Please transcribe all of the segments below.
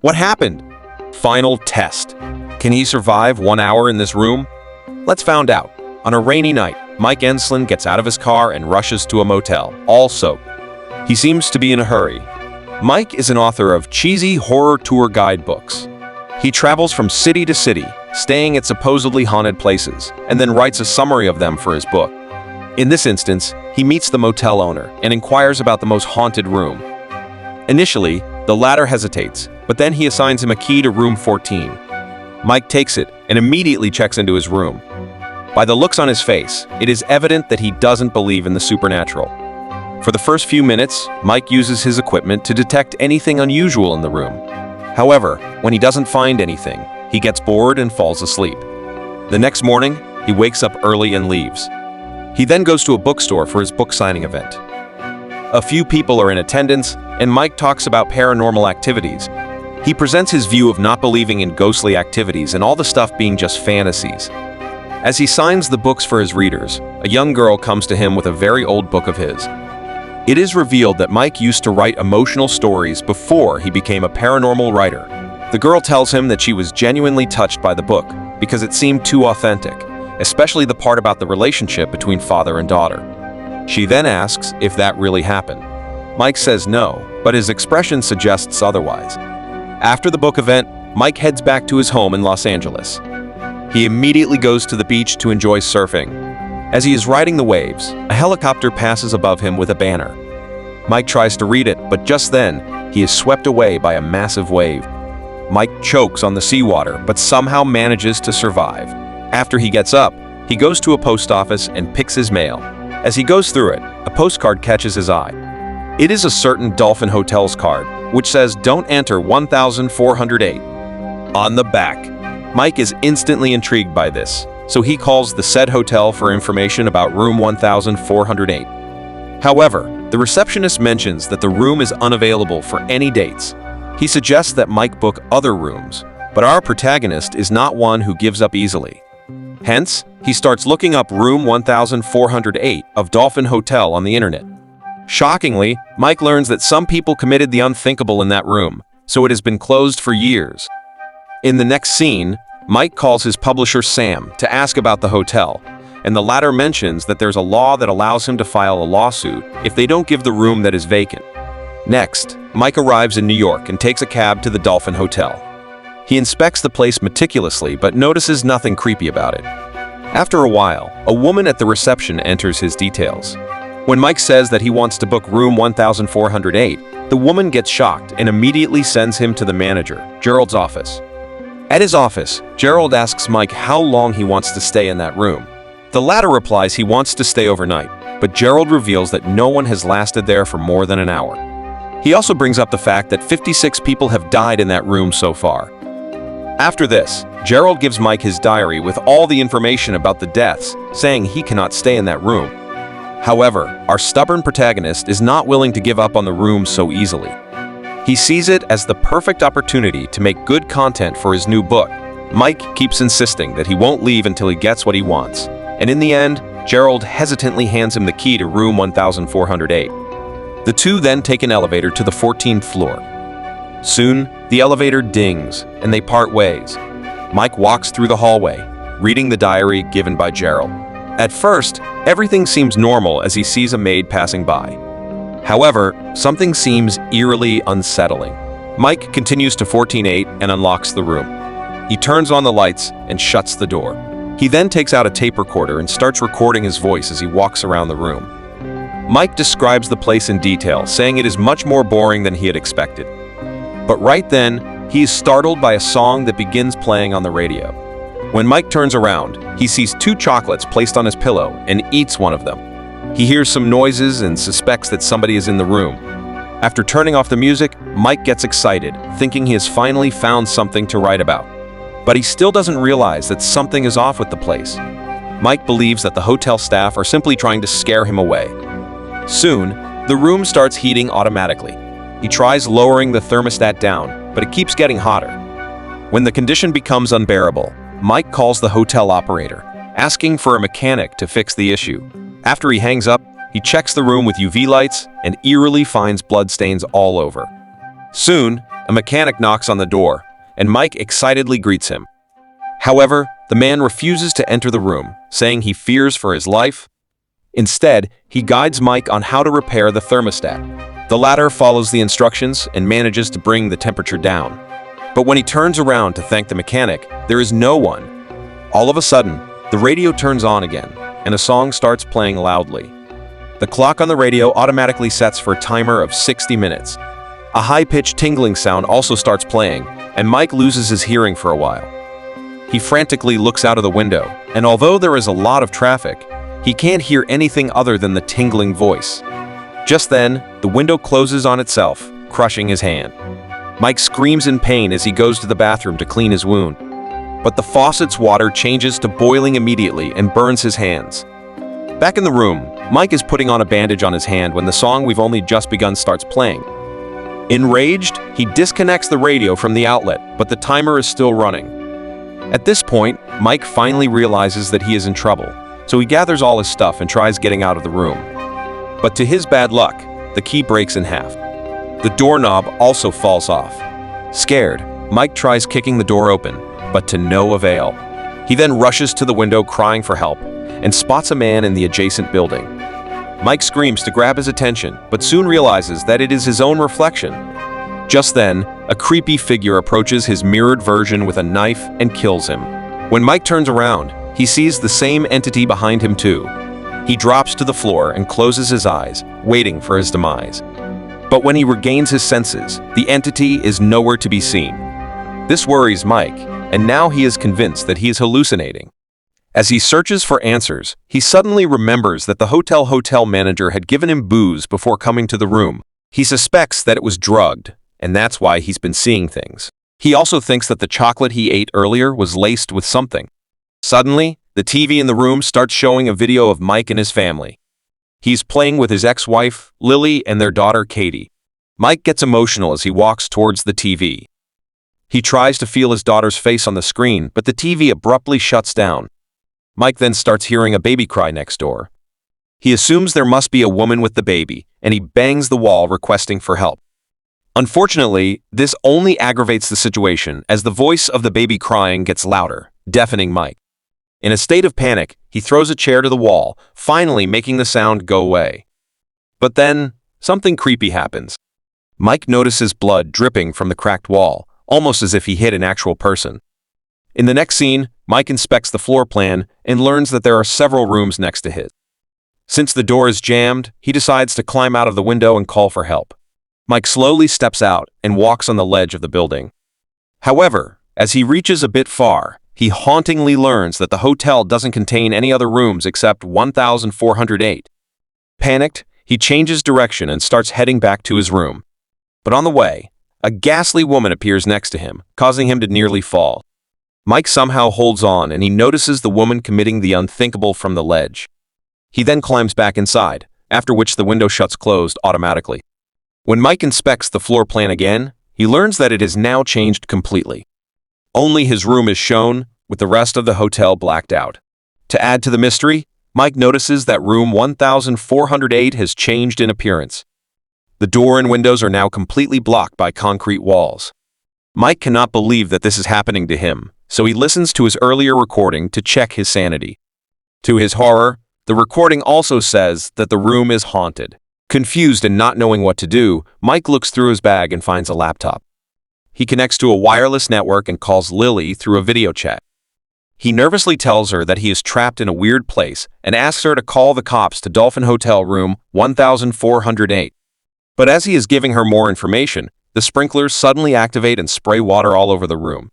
What happened? Final test. Can he survive 1 hour in this room? Let's find out. On a rainy night, Mike Enslin gets out of his car and rushes to a motel, all soaked. He seems to be in a hurry. Mike is an author of cheesy horror tour guide books. He travels from city to city, staying at supposedly haunted places, and then writes a summary of them for his book. In this instance, he meets the motel owner and inquires about the most haunted room. Initially, the latter hesitates, but then he assigns him a key to room 14. Mike takes it and immediately checks into his room. By the looks on his face, it is evident that he doesn't believe in the supernatural. For the first few minutes, Mike uses his equipment to detect anything unusual in the room. However, when he doesn't find anything, he gets bored and falls asleep. The next morning, he wakes up early and leaves. He then goes to a bookstore for his book signing event. A few people are in attendance, and Mike talks about paranormal activities. He presents his view of not believing in ghostly activities and all the stuff being just fantasies. As he signs the books for his readers, a young girl comes to him with a very old book of his. It is revealed that Mike used to write emotional stories before he became a paranormal writer. The girl tells him that she was genuinely touched by the book because it seemed too authentic, especially the part about the relationship between father and daughter. She then asks if that really happened. Mike says no, but his expression suggests otherwise. After the book event, Mike heads back to his home in Los Angeles. He immediately goes to the beach to enjoy surfing. As he is riding the waves, a helicopter passes above him with a banner. Mike tries to read it, but just then, he is swept away by a massive wave. Mike chokes on the seawater, but somehow manages to survive. After he gets up, he goes to a post office and picks his mail. As he goes through it, a postcard catches his eye. It is a certain Dolphin Hotel's card, which says, "Don't enter 1408." On the back. Mike is instantly intrigued by this, so he calls the said hotel for information about room 1408. However, the receptionist mentions that the room is unavailable for any dates. He suggests that Mike book other rooms, but our protagonist is not one who gives up easily. Hence, he starts looking up room 1408 of Dolphin Hotel on the internet. Shockingly, Mike learns that some people committed the unthinkable in that room, so it has been closed for years. In the next scene, Mike calls his publisher Sam to ask about the hotel, and the latter mentions that there's a law that allows him to file a lawsuit if they don't give the room that is vacant. Next, Mike arrives in New York and takes a cab to the Dolphin Hotel. He inspects the place meticulously but notices nothing creepy about it. After a while, a woman at the reception enters his details. When Mike says that he wants to book room 1408, the woman gets shocked and immediately sends him to the manager, Gerald's office. At his office, Gerald asks Mike how long he wants to stay in that room. The latter replies he wants to stay overnight, but Gerald reveals that no one has lasted there for more than an hour. He also brings up the fact that 56 people have died in that room so far. After this, Gerald gives Mike his diary with all the information about the deaths, saying he cannot stay in that room. However, our stubborn protagonist is not willing to give up on the room so easily. He sees it as the perfect opportunity to make good content for his new book. Mike keeps insisting that he won't leave until he gets what he wants, and in the end, Gerald hesitantly hands him the key to room 1408. The two then take an elevator to the 14th floor. Soon, the elevator dings, and they part ways. Mike walks through the hallway, reading the diary given by Gerald. At first, everything seems normal as he sees a maid passing by. However, something seems eerily unsettling. Mike continues to 14-8 and unlocks the room. He turns on the lights and shuts the door. He then takes out a tape recorder and starts recording his voice as he walks around the room. Mike describes the place in detail, saying it is much more boring than he had expected. But right then, he is startled by a song that begins playing on the radio. When Mike turns around, he sees 2 chocolates placed on his pillow and eats one of them. He hears some noises and suspects that somebody is in the room. After turning off the music, Mike gets excited, thinking he has finally found something to write about. But he still doesn't realize that something is off with the place. Mike believes that the hotel staff are simply trying to scare him away. Soon, the room starts heating automatically. He tries lowering the thermostat down, but it keeps getting hotter. When the condition becomes unbearable, Mike calls the hotel operator, asking for a mechanic to fix the issue. After he hangs up, he checks the room with UV lights and eerily finds bloodstains all over. Soon, a mechanic knocks on the door, and Mike excitedly greets him. However, the man refuses to enter the room, saying he fears for his life. Instead, he guides Mike on how to repair the thermostat. The latter follows the instructions and manages to bring the temperature down. But when he turns around to thank the mechanic, there is no one. All of a sudden, the radio turns on again, and a song starts playing loudly. The clock on the radio automatically sets for a timer of 60 minutes. A high-pitched tingling sound also starts playing, and Mike loses his hearing for a while. He frantically looks out of the window, and although there is a lot of traffic, he can't hear anything other than the tingling voice. Just then, the window closes on itself, crushing his hand. Mike screams in pain as he goes to the bathroom to clean his wound. But the faucet's water changes to boiling immediately and burns his hands. Back in the room, Mike is putting on a bandage on his hand when the song we've only just begun starts playing. Enraged, he disconnects the radio from the outlet, but the timer is still running. At this point, Mike finally realizes that he is in trouble, so he gathers all his stuff and tries getting out of the room. But to his bad luck, the key breaks in half. The doorknob also falls off. Scared, Mike tries kicking the door open, but to no avail. He then rushes to the window crying for help and spots a man in the adjacent building. Mike screams to grab his attention, but soon realizes that it is his own reflection. Just then, a creepy figure approaches his mirrored version with a knife and kills him. When Mike turns around, he sees the same entity behind him too. He drops to the floor and closes his eyes, waiting for his demise. But when he regains his senses, the entity is nowhere to be seen. This worries Mike, and now he is convinced that he is hallucinating. As he searches for answers, he suddenly remembers that the hotel manager had given him booze before coming to the room. He suspects that it was drugged, and that's why he's been seeing things. He also thinks that the chocolate he ate earlier was laced with something. Suddenly, the TV in the room starts showing a video of Mike and his family. He's playing with his ex-wife, Lily, and their daughter, Katie. Mike gets emotional as he walks towards the TV. He tries to feel his daughter's face on the screen, but the TV abruptly shuts down. Mike then starts hearing a baby cry next door. He assumes there must be a woman with the baby, and he bangs the wall requesting for help. Unfortunately, this only aggravates the situation as the voice of the baby crying gets louder, deafening Mike. In a state of panic, he throws a chair to the wall, finally making the sound go away. But then, something creepy happens. Mike notices blood dripping from the cracked wall, almost as if he hit an actual person. In the next scene, Mike inspects the floor plan and learns that there are several rooms next to his. Since the door is jammed, he decides to climb out of the window and call for help. Mike slowly steps out and walks on the ledge of the building. However, as he reaches a bit far, he hauntingly learns that the hotel doesn't contain any other rooms except 1408. Panicked, he changes direction and starts heading back to his room. But on the way, a ghastly woman appears next to him, causing him to nearly fall. Mike somehow holds on and he notices the woman committing the unthinkable from the ledge. He then climbs back inside, after which the window shuts closed automatically. When Mike inspects the floor plan again, he learns that it has now changed completely. Only his room is shown, with the rest of the hotel blacked out. To add to the mystery, Mike notices that room 1408 has changed in appearance. The door and windows are now completely blocked by concrete walls. Mike cannot believe that this is happening to him, so he listens to his earlier recording to check his sanity. To his horror, the recording also says that the room is haunted. Confused and not knowing what to do, Mike looks through his bag and finds a laptop. He connects to a wireless network and calls Lily through a video chat. He nervously tells her that he is trapped in a weird place and asks her to call the cops to Dolphin Hotel room 1408. But as he is giving her more information, the sprinklers suddenly activate and spray water all over the room.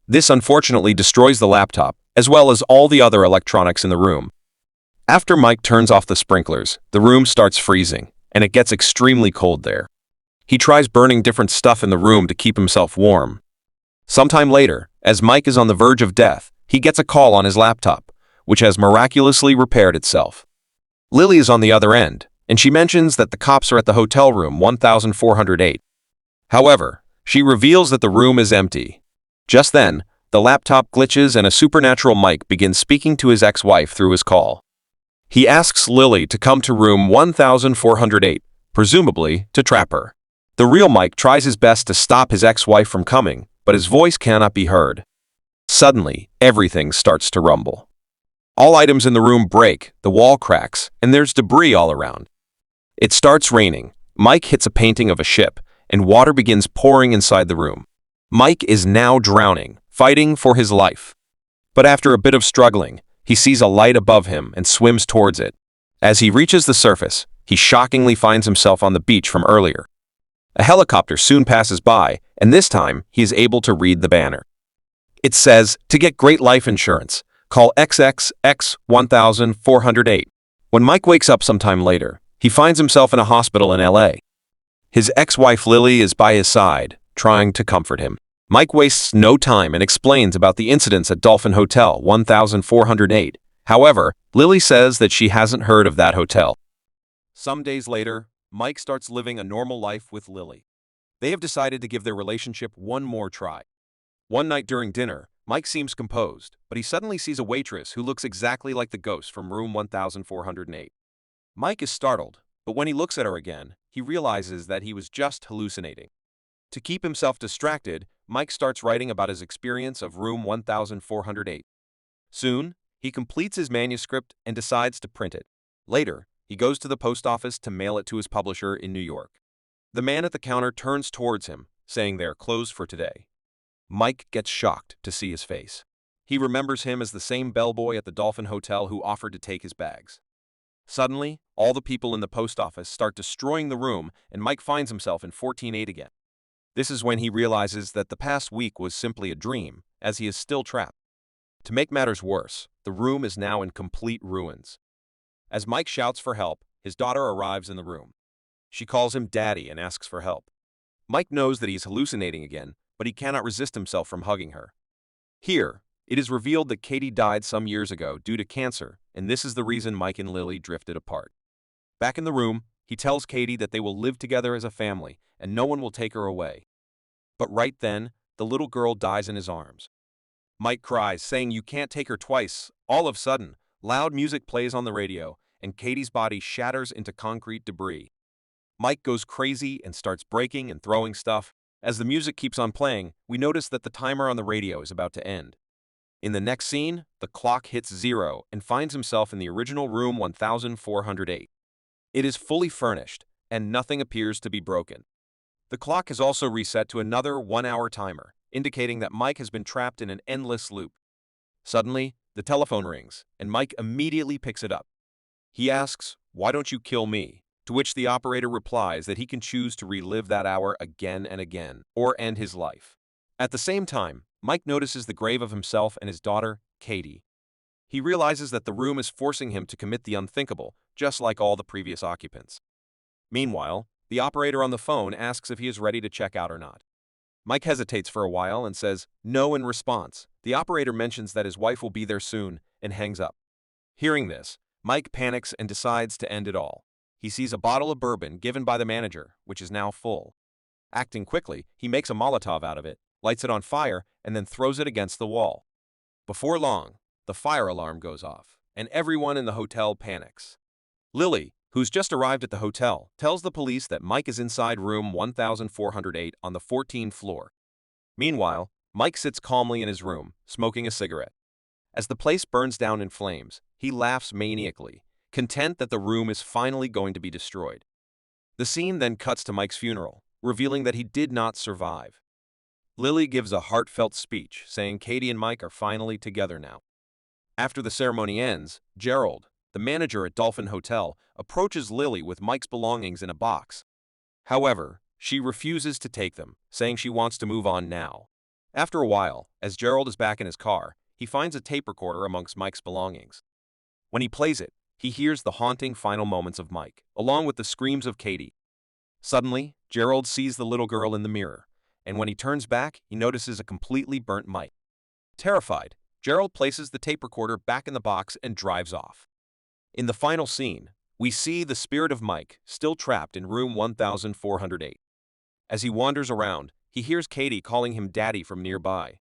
This unfortunately destroys the laptop, as well as all the other electronics in the room. After Mike turns off the sprinklers, the room starts freezing, and it gets extremely cold there. He tries burning different stuff in the room to keep himself warm. Sometime later, as Mike is on the verge of death, he gets a call on his laptop, which has miraculously repaired itself. Lily is on the other end, and she mentions that the cops are at the hotel room 1408. However, she reveals that the room is empty. Just then, the laptop glitches and a supernatural Mike begins speaking to his ex-wife through his call. He asks Lily to come to room 1408, presumably to trap her. The real Mike tries his best to stop his ex-wife from coming, but his voice cannot be heard. Suddenly, everything starts to rumble. All items in the room break, the wall cracks, and there's debris all around. It starts raining. Mike hits a painting of a ship, and water begins pouring inside the room. Mike is now drowning, fighting for his life. But after a bit of struggling, he sees a light above him and swims towards it. As he reaches the surface, he shockingly finds himself on the beach from earlier. A helicopter soon passes by, and this time he is able to read the banner. It says, "To get great life insurance, call XXX 1408. When Mike wakes up sometime later, he finds himself in a hospital in LA. His ex-wife Lily is by his side, trying to comfort him. Mike wastes no time and explains about the incidents at Dolphin Hotel 1408. However, Lily says that she hasn't heard of that hotel. Some days later, Mike starts living a normal life with Lily. They have decided to give their relationship one more try. One night during dinner, Mike seems composed, but he suddenly sees a waitress who looks exactly like the ghost from room 1408. Mike is startled, but when he looks at her again, he realizes that he was just hallucinating. To keep himself distracted, Mike starts writing about his experience of room 1408. Soon, he completes his manuscript and decides to print it. Later, he goes to the post office to mail it to his publisher in New York. The man at the counter turns towards him, saying they are closed for today. Mike gets shocked to see his face. He remembers him as the same bellboy at the Dolphin Hotel who offered to take his bags. Suddenly, all the people in the post office start destroying the room, and Mike finds himself in 148 again. This is when he realizes that the past week was simply a dream, as he is still trapped. To make matters worse, the room is now in complete ruins. As Mike shouts for help, his daughter arrives in the room. She calls him Daddy and asks for help. Mike knows that he's hallucinating again, but he cannot resist himself from hugging her. Here, it is revealed that Katie died some years ago due to cancer, and this is the reason Mike and Lily drifted apart. Back in the room, he tells Katie that they will live together as a family, and no one will take her away. But right then, the little girl dies in his arms. Mike cries, saying you can't take her twice. All of a sudden, loud music plays on the radio, and Katie's body shatters into concrete debris. Mike goes crazy and starts breaking and throwing stuff. As the music keeps on playing, we notice that the timer on the radio is about to end. In the next scene, the clock hits 0 and finds himself in the original room 1408. It is fully furnished, and nothing appears to be broken. The clock is also reset to another 1-hour timer, indicating that Mike has been trapped in an endless loop. Suddenly, the telephone rings, and Mike immediately picks it up. He asks, "Why don't you kill me?" To which the operator replies that he can choose to relive that hour again and again, or end his life. At the same time, Mike notices the grave of himself and his daughter, Katie. He realizes that the room is forcing him to commit the unthinkable, just like all the previous occupants. Meanwhile, the operator on the phone asks if he is ready to check out or not. Mike hesitates for a while and says no in response. The operator mentions that his wife will be there soon and hangs up. Hearing this, Mike panics and decides to end it all. He sees a bottle of bourbon given by the manager, which is now full. Acting quickly, he makes a Molotov out of it, lights it on fire, and then throws it against the wall. Before long, the fire alarm goes off, and everyone in the hotel panics. Lily, who's just arrived at the hotel, tells the police that Mike is inside room 1408 on the 14th floor. Meanwhile, Mike sits calmly in his room, smoking a cigarette. As the place burns down in flames, he laughs maniacally, content that the room is finally going to be destroyed. The scene then cuts to Mike's funeral, revealing that he did not survive. Lily gives a heartfelt speech, saying Katie and Mike are finally together now. After the ceremony ends, Gerald, the manager at Dolphin Hotel, approaches Lily with Mike's belongings in a box. However, she refuses to take them, saying she wants to move on now. After a while, as Gerald is back in his car, he finds a tape recorder amongst Mike's belongings. When he plays it, he hears the haunting final moments of Mike, along with the screams of Katie. Suddenly, Gerald sees the little girl in the mirror, and when he turns back, he notices a completely burnt Mike. Terrified, Gerald places the tape recorder back in the box and drives off. In the final scene, we see the spirit of Mike still trapped in room 1408. As he wanders around, he hears Katie calling him Daddy from nearby.